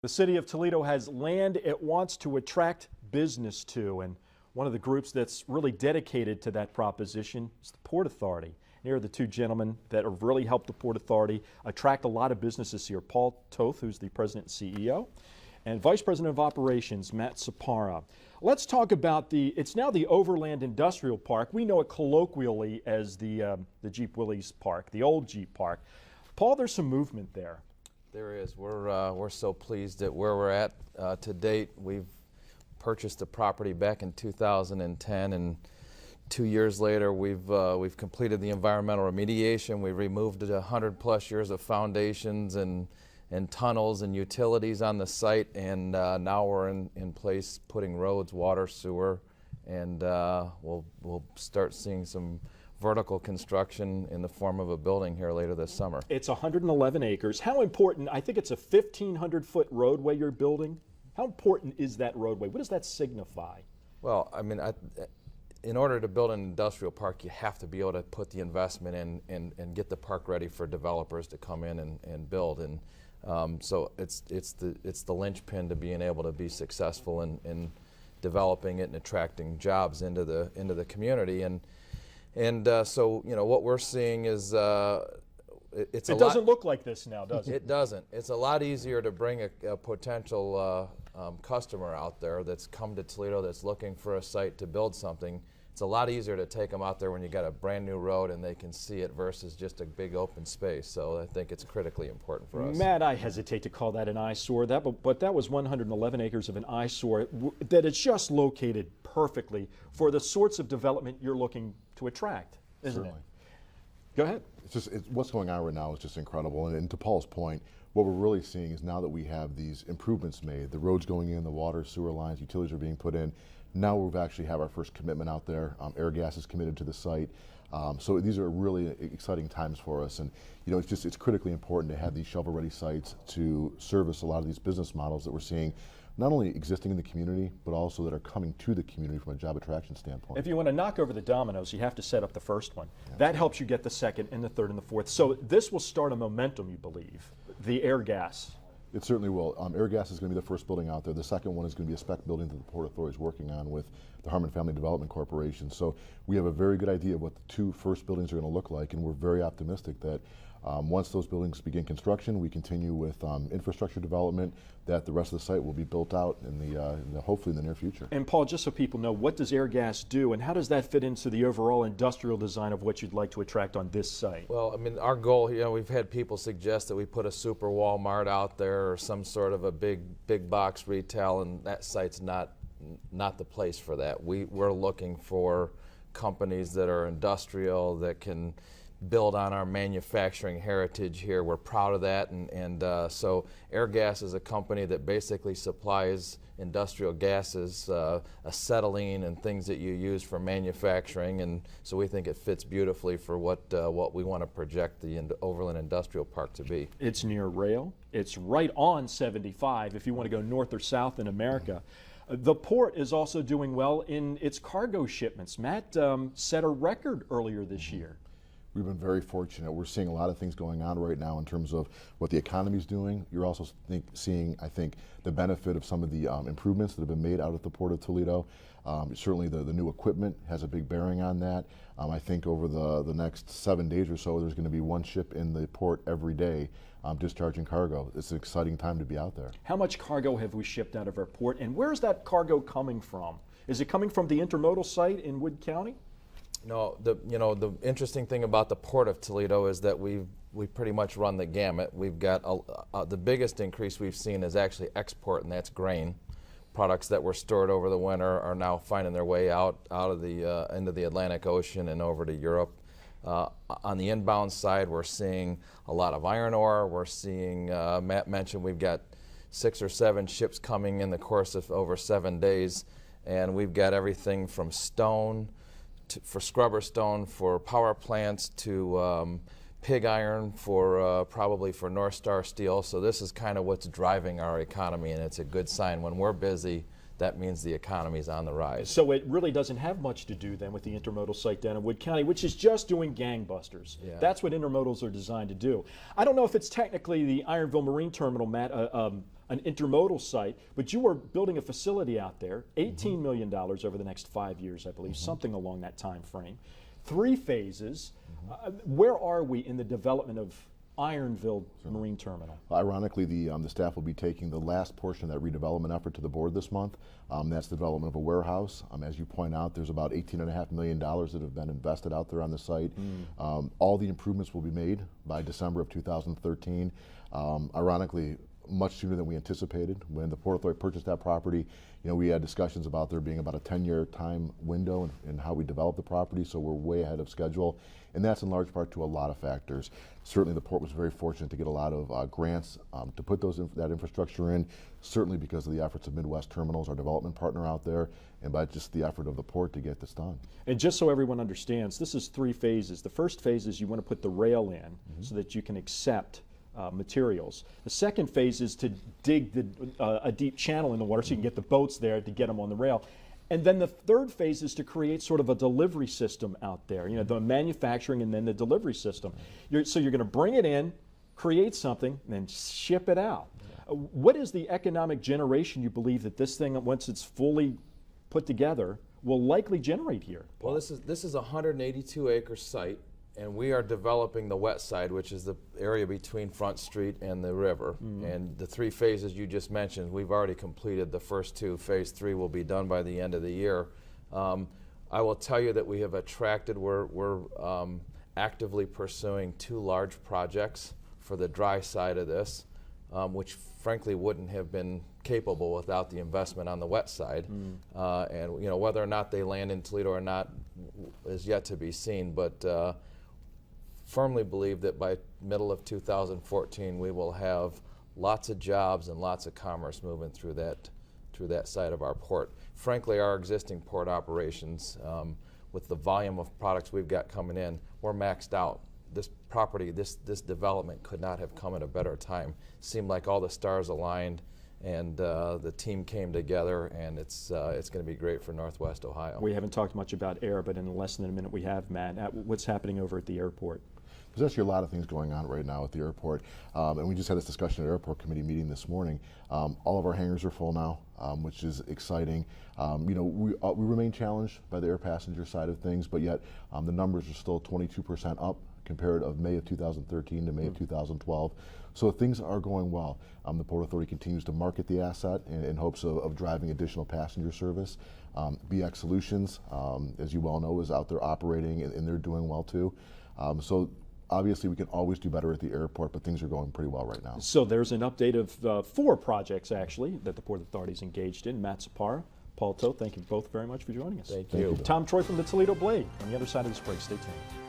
The city of Toledo has land it wants to attract business to, and one of the groups that's really dedicated to that proposition is the Port Authority. Here are the two gentlemen that have really helped the Port Authority attract a lot of businesses here. Paul Toth, who's the president and CEO, and Vice President of Operations, Matt Sapara. Let's talk about it's now the Overland Industrial Park. We know it colloquially as the Jeep Willys Park, the old Jeep Park. Paul, there's some movement there. There is. We're so pleased at where we're at to date. We've purchased the property back in 2010, and 2 years later, we've completed the environmental remediation. We've removed 100+ years of foundations and tunnels and utilities on the site, and now we're in place putting roads, water, sewer, and we'll start seeing some vertical construction in the form of a building here later this summer. It's 111 acres. How important, I think it's a 1,500-foot roadway you're building. How important is that roadway? What does that signify? Well, I mean, in order to build an industrial park, you have to be able to put the investment in and get the park ready for developers to come in and build. And so it's the linchpin to being able to be successful in developing it and attracting jobs into the community. And so, you know, what we're seeing is it doesn't look like this now, does it? It doesn't. It's a lot easier to bring a potential customer out there that's come to Toledo that's looking for a site to build something. It's a lot easier to take them out there when you got a brand new road and they can see it versus just a big open space. So I think it's critically important for us. Matt, I hesitate to call that an eyesore, but that was 111 acres of an eyesore that is just located perfectly for the sorts of development you're looking to attract, isn't it? Go ahead. What's going on right now is just incredible. And to Paul's point, what we're really seeing is now that we have these improvements made, the roads going in, the water, sewer lines, utilities are being put in. Now we've actually have our first commitment out there. Airgas is committed to the site. So these are really exciting times for us. And you know, it's critically important to have these shovel-ready sites to service a lot of these business models that we're seeing, not only existing in the community, but also that are coming to the community from a job attraction standpoint. If you want to knock over the dominoes, you have to set up the first one. Yeah. That helps you get the second and the third and the fourth. So this will start a momentum, you believe, the Airgas. It certainly will. Airgas is going to be the first building out there. The second one is going to be a spec building that the Port Authority is working on with the Harmon Family Development Corporation. So we have a very good idea of what the two first buildings are going to look like, and we're very optimistic that once those buildings begin construction, we continue with infrastructure development, that the rest of the site will be built out hopefully in the near future. And Paul, just so people know, what does Airgas do, and how does that fit into the overall industrial design of what you'd like to attract on this site? Well, I mean, our goal, you know, we've had people suggest that we put a super Walmart out there or some sort of a big box retail, and that site's not the place for that. We're looking for companies that are industrial, that can build on our manufacturing heritage here. We're proud of that, and so Airgas is a company that basically supplies industrial gases, acetylene and things that you use for manufacturing, and so we think it fits beautifully for what we want to project the Overland Industrial Park to be. It's near rail. It's right on 75 if you want to go north or south in America. The port is also doing well in its cargo shipments. Matt set a record earlier this year. We've been very fortunate. We're seeing a lot of things going on right now in terms of what the economy is doing. You're also seeing, I think, the benefit of some of the improvements that have been made out at the Port of Toledo. Certainly the new equipment has a big bearing on that. I think over the next 7 days or so, there's going to be one ship in the port every day discharging cargo. It's an exciting time to be out there. How much cargo have we shipped out of our port, and where's that cargo coming from? Is it coming from the intermodal site in Wood County? No, the interesting thing about the Port of Toledo is that we pretty much run the gamut. We've got the biggest increase we've seen is actually export, and that's grain. Products that were stored over the winter are now finding their way out of the into the Atlantic Ocean and over to Europe. On the inbound side, we're seeing a lot of iron ore. We're seeing, Matt mentioned, we've got 6 or 7 ships coming in the course of over 7 days, and we've got everything from stone for scrubber stone for power plants to pig iron for probably for North Star Steel. So this is kind of what's driving our economy, and it's a good sign. When we're busy, that means the economy's on the rise. So it really doesn't have much to do then with the intermodal site down in Wood County, which is just doing gangbusters. Yeah. That's what intermodals are designed to do. I don't know if it's technically the Ironville Marine Terminal, Matt, a an intermodal site, but you are building a facility out there, $18 million over the next 5 years, I believe, something along that time frame. 3 phases. Where are we in the development of Ironville Marine Terminal? Ironically, the staff will be taking the last portion of that redevelopment effort to the board this month. That's the development of a warehouse. As you point out, there's about $18.5 million that have been invested out there on the site. All the improvements will be made by December of 2013. Ironically, much sooner than we anticipated. When the Port Authority purchased that property, we had discussions about there being about a 10-year time window in how we develop the property, so we're way ahead of schedule. And that's in large part to a lot of factors. Certainly the port was very fortunate to get a lot of grants to put that infrastructure in, certainly because of the efforts of Midwest Terminals, our development partner out there, and by just the effort of the port to get this done. And just so everyone understands, this is 3 phases. The first phase is you want to put the rail in so that you can accept materials. The second phase is to dig a deep channel in the water so you can get the boats there to get them on the rail. And then the third phase is to create sort of a delivery system out there, the manufacturing and then the delivery system. So you're going to bring it in, create something, and then ship it out. What is the economic generation you believe that this thing, once it's fully put together, will likely generate here? Well, this is a 182-acre site, and we are developing the wet side, which is the area between Front Street and the river. And the 3 phases you just mentioned, we've already completed the first 2. Phase 3 will be done by the end of the year. I will tell you that we have attracted, we're actively pursuing 2 large projects for the dry side of this, which frankly wouldn't have been capable without the investment on the wet side. And whether or not they land in Toledo or not is yet to be seen, but firmly believe that by middle of 2014 we will have lots of jobs and lots of commerce moving through that side of our port. Frankly, our existing port operations, with the volume of products we've got coming in, we're maxed out. This property, this development could not have come at a better time. Seemed like all the stars aligned, and the team came together, and it's going to be great for Northwest Ohio. We haven't talked much about air, but in less than a minute we have, Matt. What's happening over at the airport? There's actually a lot of things going on right now at the airport, and we just had this discussion at our airport committee meeting this morning. All of our hangars are full now, which is exciting. We remain challenged by the air passenger side of things, but yet the numbers are still 22% up compared of May of 2013 to May of 2012. So things are going well. The Port Authority continues to market the asset in hopes of driving additional passenger service. BX Solutions, as you well know, is out there operating, and they're doing well too. So obviously we can always do better at the airport, but things are going pretty well right now. So there's an update of 4 projects actually that the Port Authority is engaged in. Matt Sapara, Paul Toth, thank you both very much for joining us. Thank you. Tom Troy from the Toledo Blade. On the other side of this break, stay tuned.